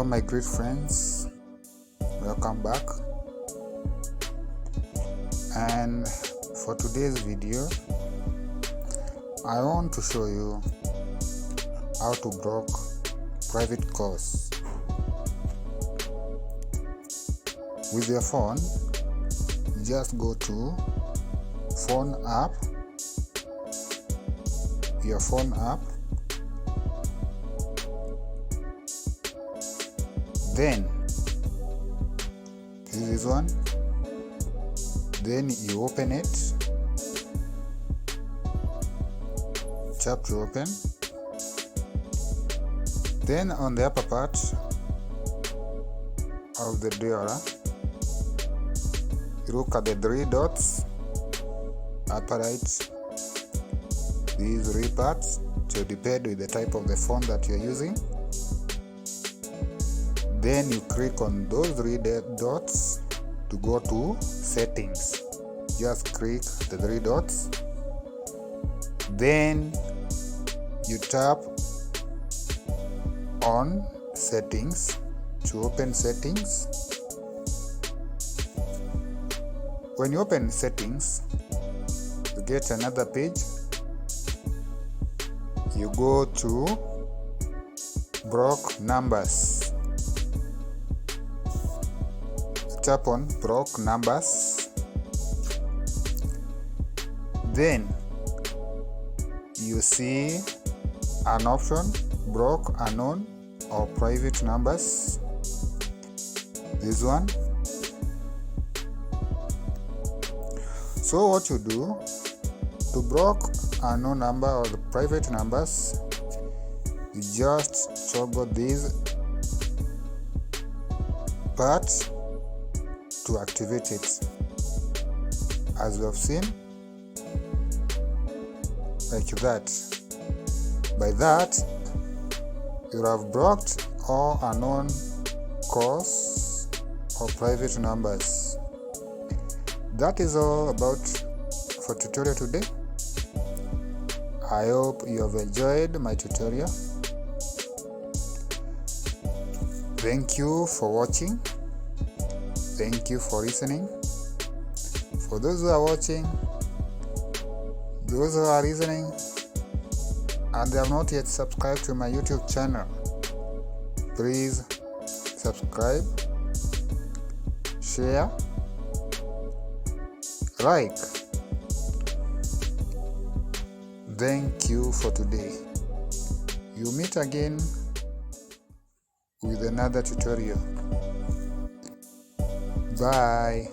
my great friends, welcome back. And for today's video, I want to show you how to block private calls. With your phone, just go to phone app, your phone app, then this is one, then you open it, tap to open, then on the upper part of the door, look at the three dots, upper right, these three parts, to depend with the type of the phone that you're using. Then you click on those three dots to go to settings. Just click the three dots. Then you tap on settings to open settings. When you open settings, you get another page. You go to block numbers. Tap on block numbers. Then you see an option, block unknown or private numbers. This one. So what you do to block unknown number or the private numbers, you just toggle these parts to activate it. As we have seen, like that. By that, you have blocked all unknown calls or private numbers. That is all about for tutorial today. I hope you have enjoyed my tutorial. Thank you for watching. Thank you for listening. For those who are watching, those who are listening, and they have not yet subscribed to my YouTube channel, please subscribe, share, like. Thank you for today. You meet again with another tutorial. Bye.